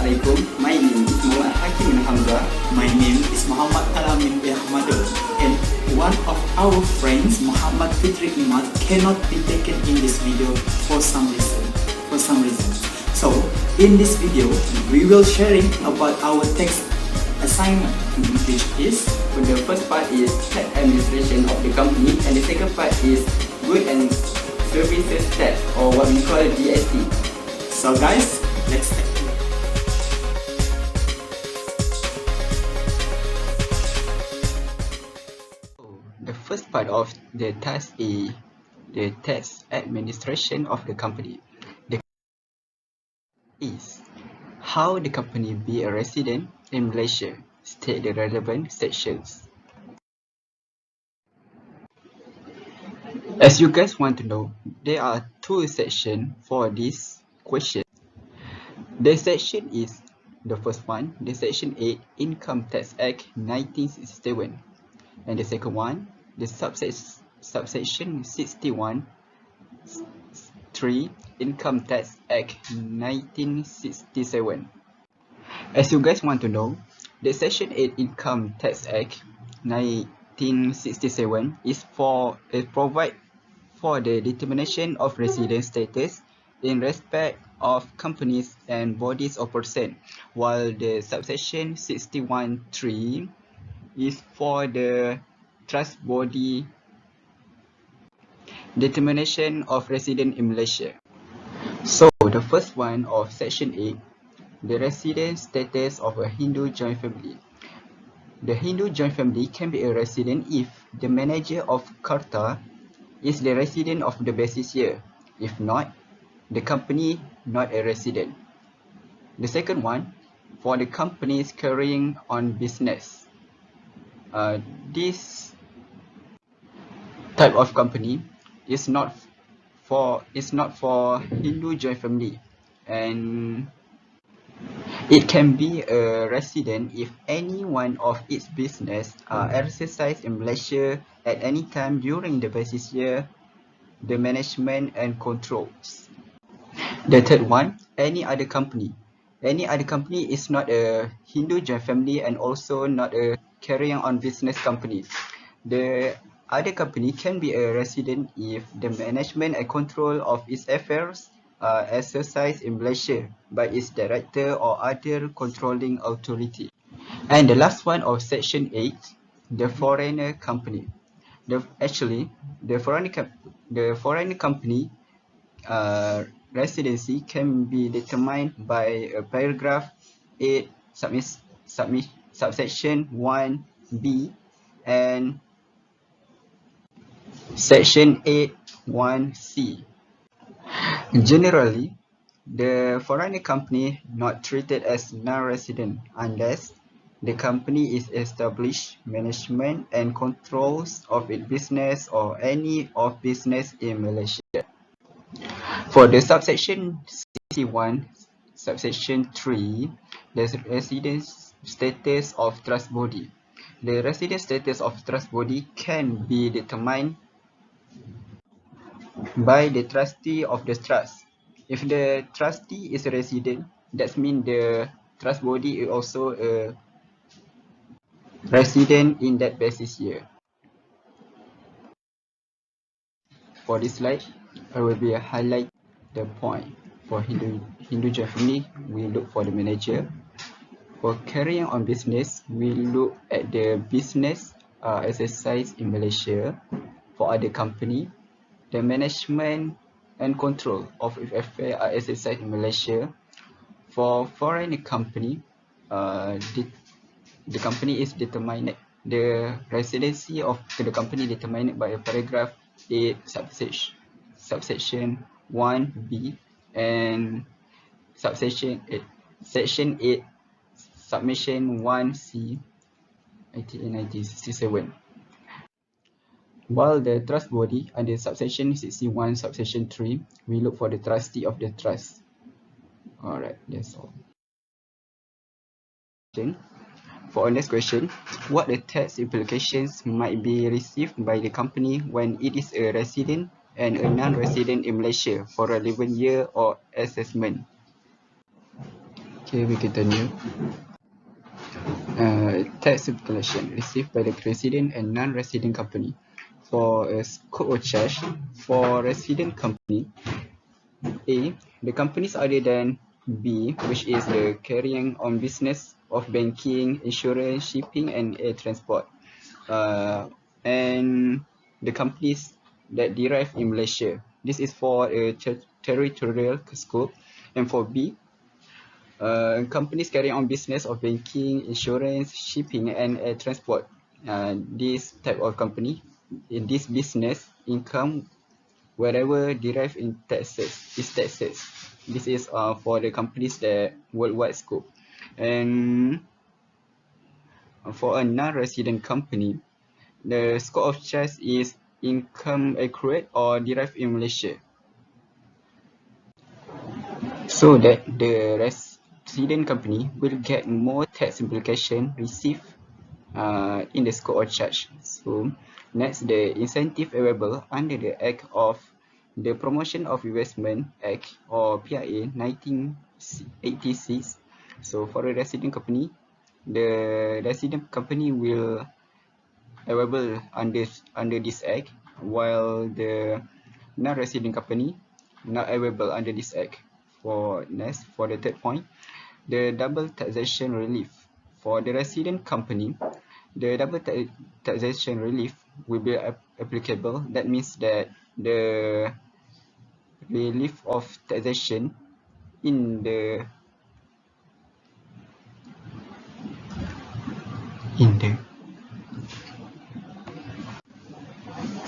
Assalamualaikum, my name is Mohd Hakim and Hi. My name is Mohd Al Amin And one of our friends, Muhammad Fitri Iman, cannot be taken in this video for some reason. So in this video, we will sharing about our tax assignment, which is the first part is tax administration of the company, and the second part is good and services tax, or what we call GST. So guys, let's start. The first part of the task is the tax administration of the company. The is how the company be a resident in Malaysia. State the relevant sections. As you guys want to know, there are two sections for this question. The section is the first one, the section 8, Income Tax Act 1967, and the second one, the subsection 61 3, Income Tax Act 1967. As you guys want to know, the section 8 Income Tax Act 1967 is provide for the determination of resident status in respect of companies and bodies of person, while the subsection 61(3) is for the trust body determination of resident in Malaysia. So the first one of section 8, the resident status of a Hindu joint family. The Hindu joint family can be a resident if the manager of Karta is the resident of the basis year. If not, the company not a resident. The second one, for the companies carrying on business. This type of company is not for Hindu joint family, and it can be a resident if any one of its business are exercised in Malaysia at any time during the basis year, the management and controls. The third one, any other company. Any other company is not a Hindu joint family and also not a carrying on business company. The other company can be a resident if the management and control of its affairs are exercised in Malaysia by its director or other controlling authority. And the last one of section 8, the foreigner company. The foreign company residency can be determined by a paragraph 8 subsection 1b and section 8 1c. Generally, the foreign company not treated as non-resident unless the company is established management and controls of its business or any of business in Malaysia. For the subsection 61, subsection 3, the resident status of trust body. The resident status of trust body can be determined by the trustee of the trust. If the trustee is a resident, that means the trust body is also a resident in that basis year. For this slide, I will be highlight the point. For Hindu joint family, we look for the manager. For carrying on business, we look at the business exercised in Malaysia. For other company, the management and control of affairs are exercised in Malaysia. For foreign company, the company is determined. The residency of the company determined by a paragraph 8 subsection 1b and subsection 8 section 8 submission 1c 1967. While the trust body under subsection 61 subsection 3, we look for the trustee of the trust. Alright, that's all. For our next question, what the tax implications might be received by the company when it is a resident and a non-resident in Malaysia for a relevant year or assessment? Okay, we continue. Tax calculation received by the resident and non-resident company. For a scope of charge for resident company, A, the companies other than B, which is the carrying on business of banking, insurance, shipping, and air transport, and the companies that derive in Malaysia. This is for a territorial scope, and for B, companies carrying on business of banking, insurance, shipping, and air transport. This type of company, in this business, income wherever derived in taxes is taxes. This is for the companies that worldwide scope. And for a non-resident company, the scope of charge is income accrued or derived in Malaysia, so that the resident company will get more tax implication received in the scope of charge. So next, the incentive available under the Act of the Promotion of Investment Act, or PIA 1986. So for a resident company, the resident company will available under this act, while the non-resident company not available under this act. For next, for the third point, the double taxation relief. For the resident company, the double taxation relief will be applicable. That means that the relief of taxation in the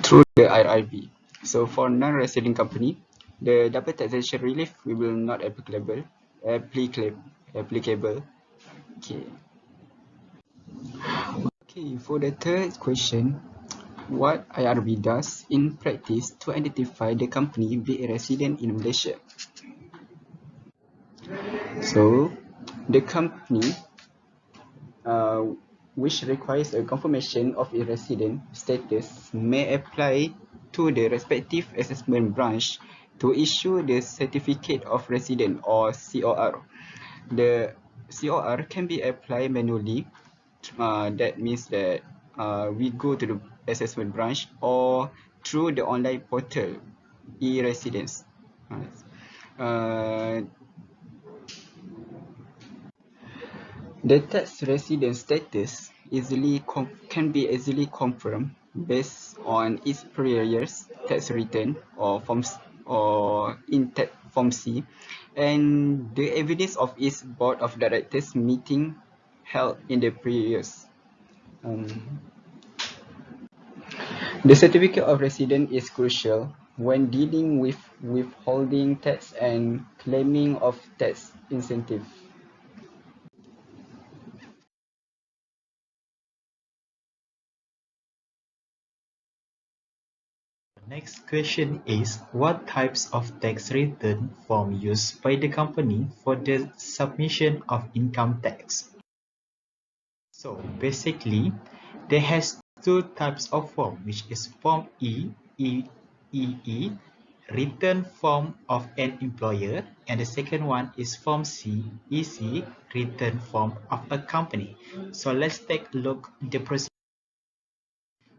through the IRB. So for non-resident company, the double taxation relief will not applicable. Okay. Okay, for the third question, what IRB does in practice to identify the company be a resident in Malaysia? So the company which requires a confirmation of a resident status may apply to the respective assessment branch to issue the certificate of resident, or COR. The COR can be applied manually. That means that we go to the assessment branch, or through the online portal e-residence. The tax resident status can be easily confirmed based on its previous tax return or forms, or in tax form C, and the evidence of its board of directors meeting held in the previous. The certificate of residence is crucial when dealing with withholding tax and claiming of tax incentive. Next question is, what types of tax return form used by the company for the submission of income tax? So basically, there has two types of form, which is form E, return form of an employer, and the second one is form C, EC, return form of a company. So let's take a look at the procedure.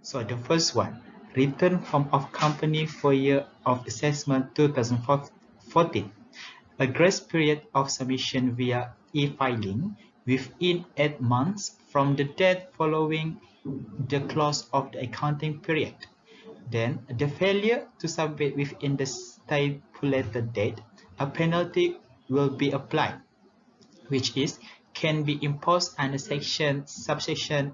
So the first one, return form of company for year of assessment 2014. A grace period of submission via e-filing within 8 months from the date following the close of the accounting period. Then, the failure to submit within the stipulated date, a penalty will be applied, which is can be imposed under subsection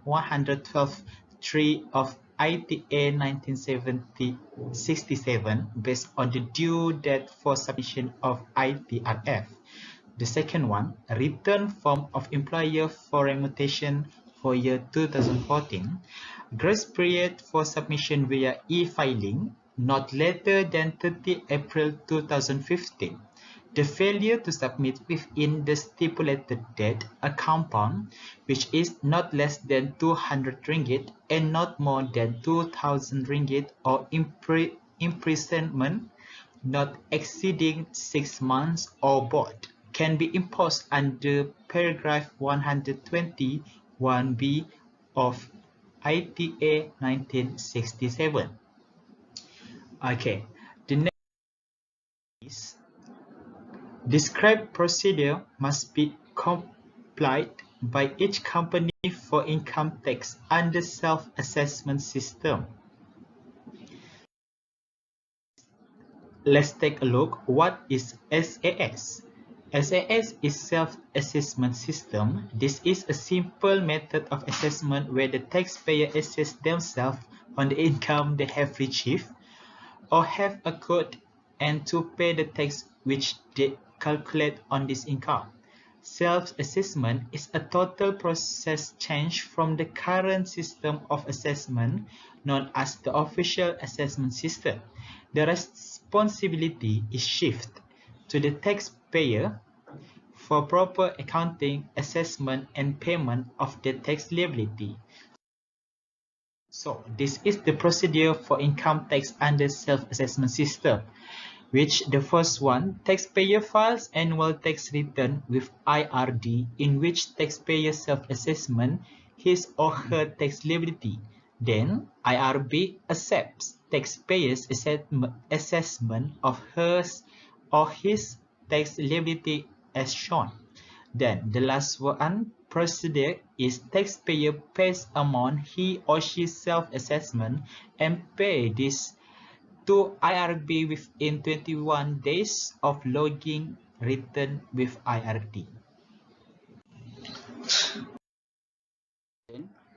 112(3) of ITA 1967 based on the due date for submission of ITRF. The second one, a return form of employer for remuneration for year 2014. Grace period for submission via e-filing not later than 30 April 2015. The failure to submit within the stipulated date, a compound which is not less than 200 ringgit and not more than 2,000 ringgit, or imprisonment not exceeding 6 months, or both. can be imposed under paragraph 121B of ITA 1967. Okay, the next is described procedure must be complied by each company for income tax under self-assessment system. Let's take a look. What is SAS? SAS is self-assessment system. This is a simple method of assessment where the taxpayer assess themselves on the income they have received or have accrued and to pay the tax which they calculate on this income. Self-assessment is a total process change from the current system of assessment known as the official assessment system. The responsibility is shifted to the taxpayer for proper accounting, assessment, and payment of the tax liability. So, this is the procedure for income tax under self-assessment system, which the first one, taxpayer files annual tax return with IRD in which taxpayer self-assessment his or her tax liability. Then, IRB accepts taxpayer's assessment of hers or his tax liability as shown. Then, the last one procedure is taxpayer pays amount he or she self-assessment and pay this to IRB within 21 days of logging return with IRD.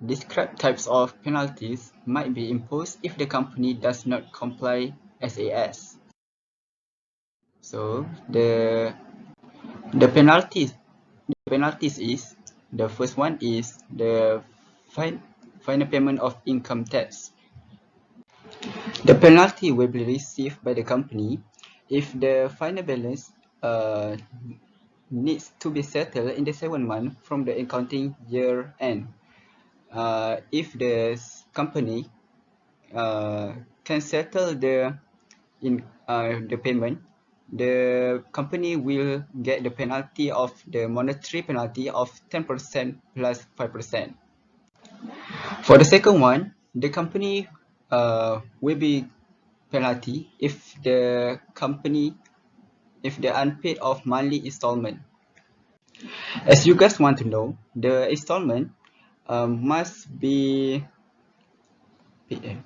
Described types of penalties might be imposed if the company does not comply SAS. So the penalties is, the first one is the final payment of income tax. The penalty will be received by the company if the final balance needs to be settled in the 7 months from the accounting year end. If the company can settle the payment, the company will get the penalty of the monetary penalty of 10% plus 5%. For the second one, the company will be penalty if the unpaid of monthly installment. As you guys want to know, the installment must be the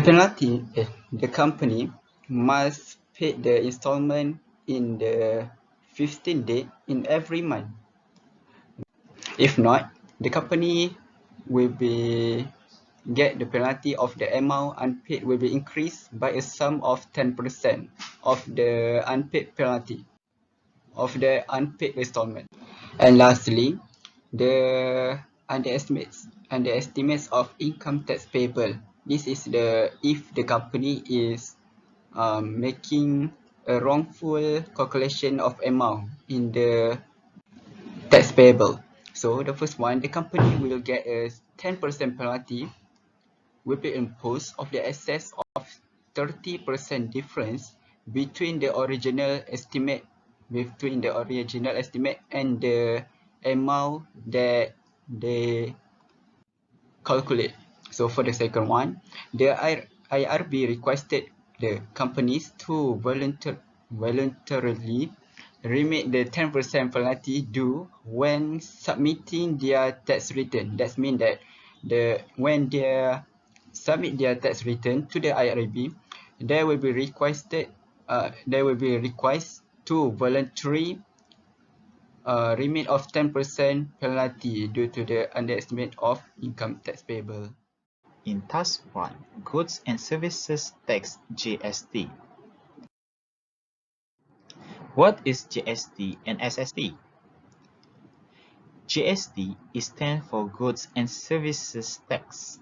penalty. The company must pay the installment in the 15th day in every month. If not, the company will get the penalty of the amount unpaid will be increased by a sum of 10% of the unpaid penalty of the unpaid installment. And lastly, the underestimates of income tax payable. This is if the company is making a wrongful calculation of amount in the tax payable. So the first one, the company will get a 10% penalty will be imposed of the excess of 30% difference between the original estimate and the amount that they calculate. So for the second one, the IRB requested the companies to voluntarily remit the 10% penalty due when submitting their tax return. That means that when they submit their tax return to the IRB, they will be request to voluntarily remit of 10% penalty due to the underestimate of income tax payable. In Task 1, Goods and Services Tax GST. What is GST and SST? GST stands for Goods and Services Tax.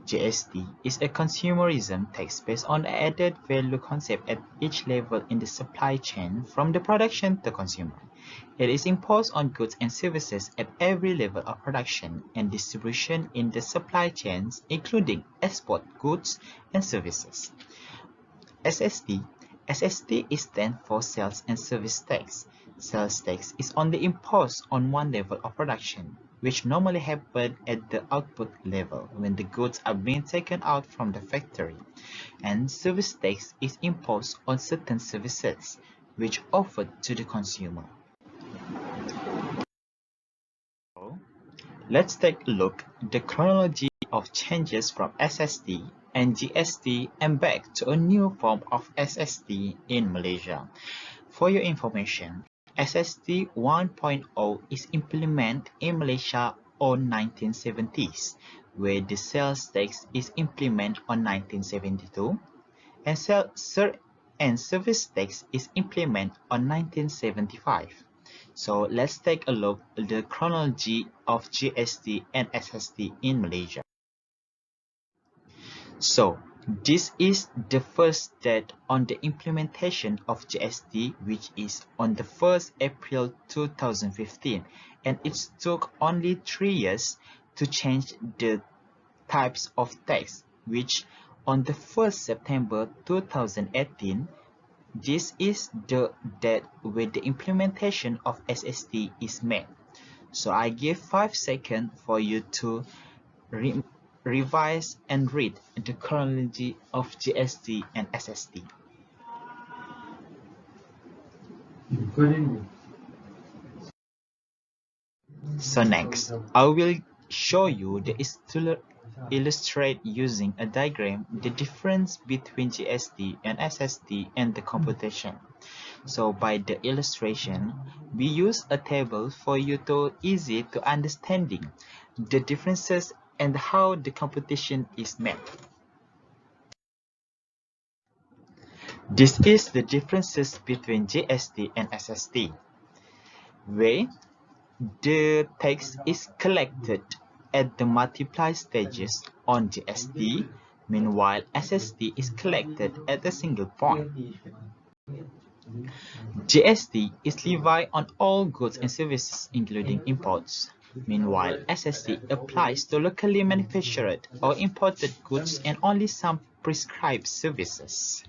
GST is a consumerism tax based on the added value concept at each level in the supply chain from the production to consumer. It is imposed on goods and services at every level of production and distribution in the supply chains, including export goods and services. SST. SST is then for sales and service tax. Sales tax is only imposed on one level of production, which normally happens at the output level when the goods are being taken out from the factory, and service tax is imposed on certain services, which offered to the consumer. So, let's take a look at the chronology of changes from SST and GST and back to a new form of SST in Malaysia. For your information, SST 1.0 is implemented in Malaysia on 1970s, where the sales tax is implemented on 1972, and service tax is implemented on 1975. So let's take a look at the chronology of GST and SST in Malaysia. So this is the first date on the implementation of GST, which is on the 1st April 2015, and it took only 3 years to change the types of tax, which on the 1st September 2018, this is the date where the implementation of SST is made. So I give 5 seconds for you to revise and read the chronology of GST and SST. So next, I will show you the illustrate using a diagram the difference between GST and SST and the computation. So by the illustration, we use a table for you to easy to understanding the differences and how the computation is made. This is the differences between GST and SST, where the tax is collected at the multiply stages on GST, meanwhile SST is collected at a single point. GST is levied on all goods and services including imports. Meanwhile, SST applies to locally manufactured or imported goods and only some prescribed services.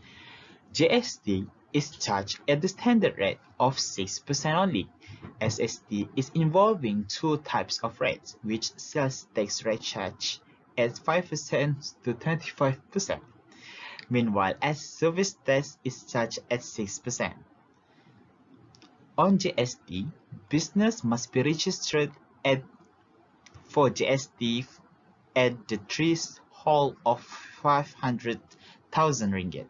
GST is charged at the standard rate of 6% only. SST is involving two types of rates, which sales tax rate charge at 5% to 25%. Meanwhile, as service tax is charged at 6%. On GST, business must be registered for GST at the threshold of 500,000 ringgit.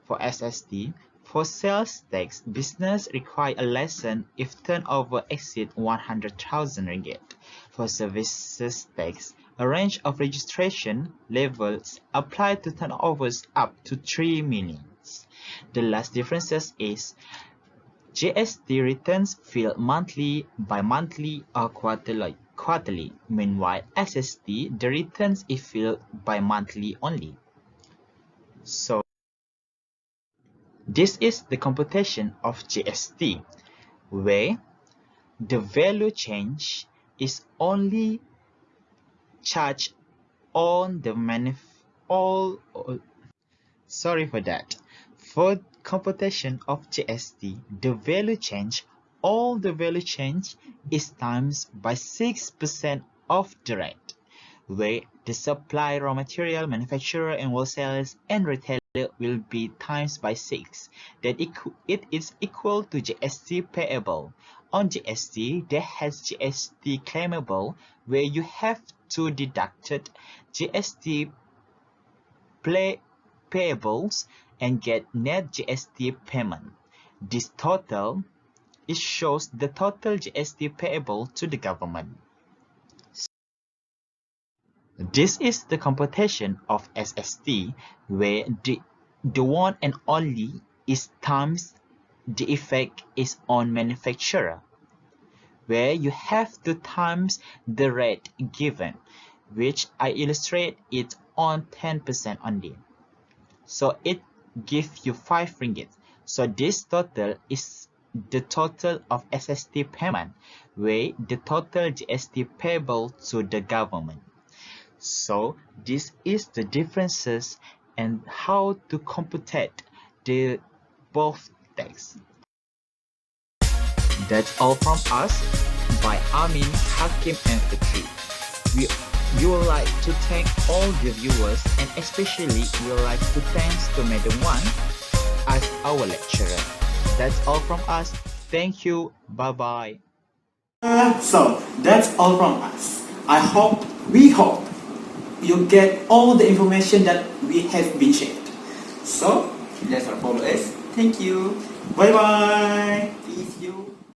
For SST, for sales tax, business require a license if turnover exceeds 100,000 ringgit. For services tax, a range of registration levels apply to turnovers up to 3 million. The last differences is GST returns filed monthly, bi-monthly, or quarterly. Meanwhile, SST, the returns is filed bi-monthly only. So this is the computation of GST, where the value change is only charged on the sorry for that. For computation of GST, the value change, all the value change is times by 6% of the rate, where the supply raw material, manufacturer and wholesalers and retailer will be times by 6. Then it is equal to GST payable. On GST, there has GST claimable, where you have to deduct GST payables and get net GST payment. This total, it shows the total GST payable to the government. This is the computation of SST, where the one and only is times the effect is on manufacturer, where you have to times the rate given, which I illustrate it on 10% only. So it gives you 5 ringgit. So this total is the total of SST payment, where the total GST payable to the government. So this is the differences and how to compute the both tax. That's all from us by Amin, Hakim and Fitri. We would like to thank all the viewers, and especially we would like to thanks to Madam Wan as our lecturer. That's all from us. Thank you. Bye bye. So that's all from us. We hope you get all the information that we have been shared. So let's follow us. Thank you. Bye bye. Peace you.